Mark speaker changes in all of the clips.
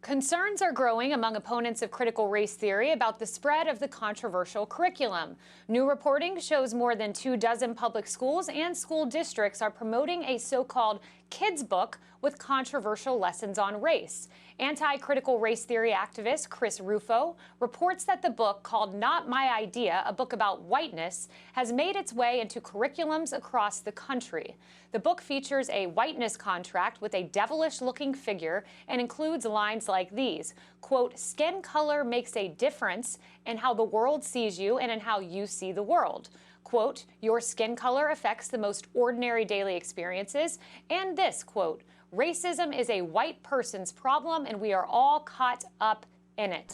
Speaker 1: Concerns are growing among opponents of critical race theory about the spread of the controversial curriculum. New reporting shows more than 24 public schools and school districts are promoting a so-called kids' book with controversial lessons on race. Anti-critical race theory activist Chris Rufo reports that the book, called Not My Idea, a book about whiteness, has made its way into curriculums across the country. The book features a whiteness contract with a devilish-looking figure and includes lines like these, quote, "Skin color makes a difference in how the world sees you and in how you see the world." Quote, "Your skin color affects the most ordinary daily experiences." And this, quote, "Racism is a white person's problem and we are all caught up in it."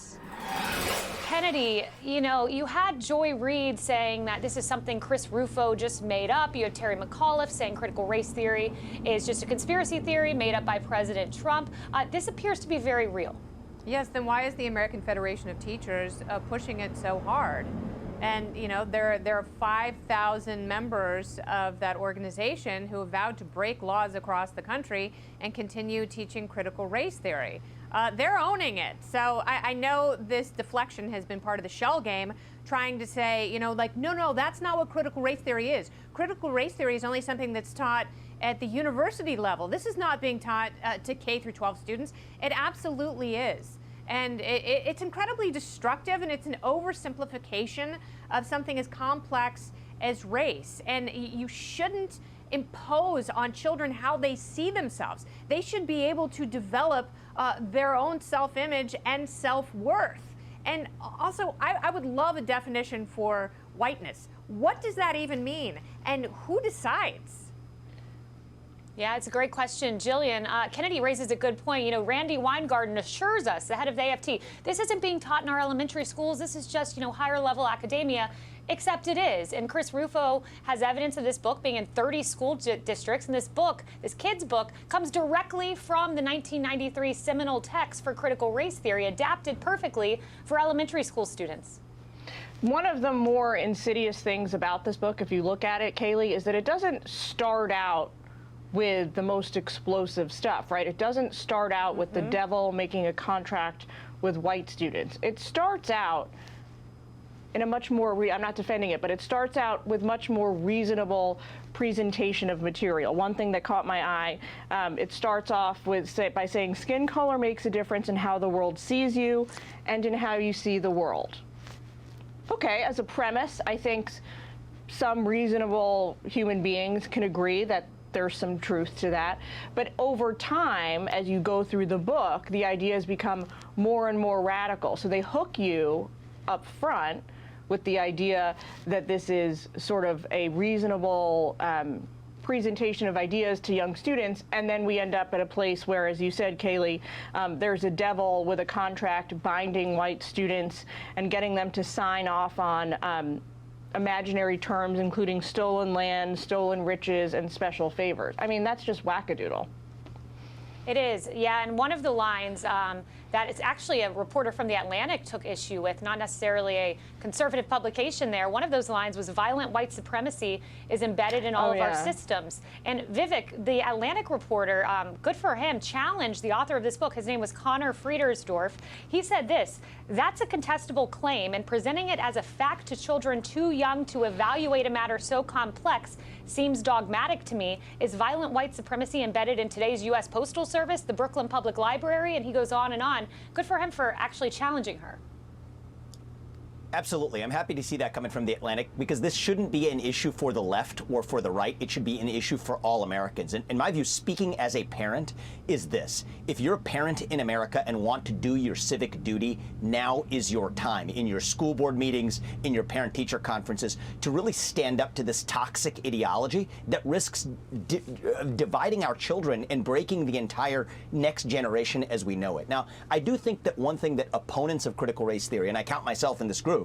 Speaker 1: Kennedy, you had Joy Reid saying that this is something Chris Rufo just made up. You had Terry McAuliffe saying critical race theory is just a conspiracy theory made up by President Trump. This appears to be very real.
Speaker 2: Yes, then why is the American Federation of Teachers pushing it so hard? And, there are 5,000 members of that organization who have vowed to break laws across the country and continue teaching critical race theory. They're owning it. So I know this deflection has been part of the shell game, trying to say, no, that's not what critical race theory is. Critical race theory is only something that's taught at the university level. This is not being taught to K through 12 students. It absolutely is. And it's incredibly destructive, and it's an oversimplification of something as complex as race. And you shouldn't impose on children how they see themselves. They should be able to develop their own self-image and self-worth. And also, I would love a definition for whiteness. What does that even mean? And who decides?
Speaker 1: Yeah, it's a great question, Jillian. Kennedy raises a good point. Randy Weingarten assures us, the head of the AFT, this isn't being taught in our elementary schools. This is just, higher level academia, except it is. And Chris Rufo has evidence of this book being in 30 school districts. And this book, this kid's book, comes directly from the 1993 seminal text for critical race theory, adapted perfectly for elementary school students.
Speaker 3: One of the more insidious things about this book, if you look at it, Kaylee, is that it doesn't start out with the most explosive stuff, right? It doesn't start out with the devil making a contract with white students. It starts out in a much more, I'm not defending it, but it starts out with much more reasonable presentation of material. One thing that caught my eye, it starts off with by saying skin color makes a difference in how the world sees you and in how you see the world. Okay, as a premise, I think some reasonable human beings can agree that there's some truth to that. But over time, as you go through the book, the ideas become more and more radical. So they hook you up front with the idea that this is sort of a reasonable presentation of ideas to young students, and then we end up at a place where, as you said, Kaylee, there's a devil with a contract binding white students and getting them to sign off on imaginary terms, including stolen land, stolen riches, and special favors. I mean, that's just wackadoodle.
Speaker 1: It is, yeah, and one of the lines that it's actually a reporter from The Atlantic took issue with, not necessarily a conservative publication there. One of those lines was violent white supremacy is embedded in all of our systems. And Vivek, the Atlantic reporter, good for him, challenged the author of this book. His name was Connor Friedersdorf. He said this: "That's a contestable claim, and presenting it as a fact to children too young to evaluate a matter so complex seems dogmatic to me. Is violent white supremacy embedded in today's U.S. Postal Service, the Brooklyn Public Library?" And he goes on and on. Good for him for actually challenging her.
Speaker 4: Absolutely. I'm happy to see that coming from The Atlantic, because this shouldn't be an issue for the left or for the right. It should be an issue for all Americans. And in my view, speaking as a parent is this: if you're a parent in America and want to do your civic duty, now is your time in your school board meetings, in your parent-teacher conferences, to really stand up to this toxic ideology that risks dividing our children and breaking the entire next generation as we know it. Now, I do think that one thing that opponents of critical race theory, and I count myself in this group,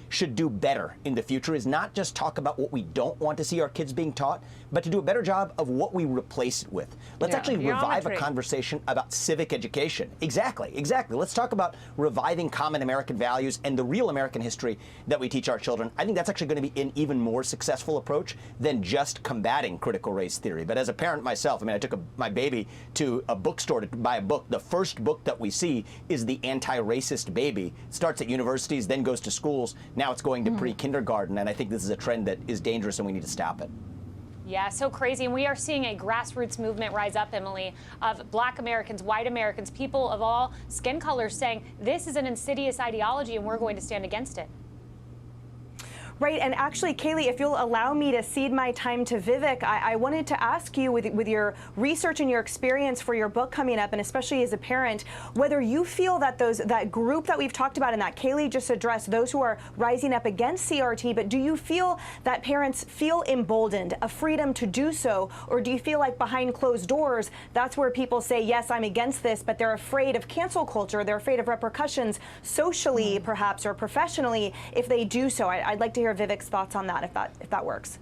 Speaker 4: should do better in the future is not just talk about what we don't want to see our kids being taught, but to do a better job of what we replace it with. Let's actually revive a conversation about civic education. Exactly. Let's talk about reviving common American values and the real American history that we teach our children. I think that's actually going to be an even more successful approach than just combating critical race theory. But as a parent myself, I mean, I took my baby to a bookstore to buy a book. The first book that we see is The Anti-Racist Baby. It starts at universities, then goes to schools. Now it's going to pre-kindergarten, and I think this is a trend that is dangerous and we need to stop it.
Speaker 1: Yeah, so crazy. And we are seeing a grassroots movement rise up, Emily, of Black Americans, white Americans, people of all skin colors saying this is an insidious ideology and we're going to stand against it.
Speaker 5: Right, and actually, Kaylee, if you'll allow me to cede my time to Vivek, I wanted to ask you, with your research and your experience for your book coming up, and especially as a parent, whether you feel that that group that we've talked about and that Kaylee just addressed, those who are rising up against CRT, but do you feel that parents feel emboldened, a freedom to do so, or do you feel like behind closed doors, that's where people say, yes, I'm against this, but they're afraid of cancel culture, they're afraid of repercussions socially, perhaps, or professionally, if they do so? I'd like to hear Vivek's thoughts on that, if that works.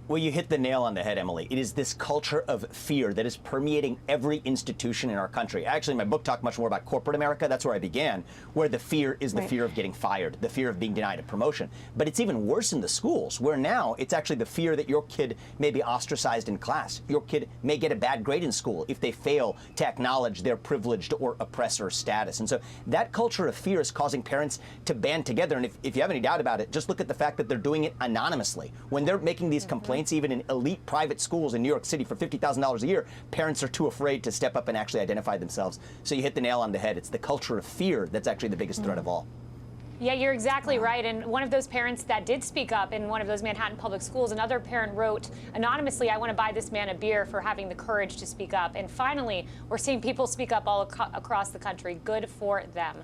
Speaker 4: Well, you hit the nail on the head, Emily. It is this culture of fear that is permeating every institution in our country. Actually, my book talked much more about corporate America. That's where I began, where the fear is the fear of getting fired, the fear of being denied a promotion. But it's even worse in the schools, where now it's actually the fear that your kid may be ostracized in class. Your kid may get a bad grade in school if they fail to acknowledge their privileged or oppressor status. And so that culture of fear is causing parents to band together. And if you have any doubt about it, just look at the fact that they're doing it anonymously. When they're making these complaints, even in elite private schools in New York City for $50,000 a year, parents are too afraid to step up and actually identify themselves. So you hit the nail on the head. It's the culture of fear that's actually the biggest threat of all.
Speaker 1: Yeah, you're exactly right. And one of those parents that did speak up in one of those Manhattan public schools, another parent wrote anonymously, I want to buy this man a beer for having the courage to speak up. And finally, we're seeing people speak up all across the country. Good for them.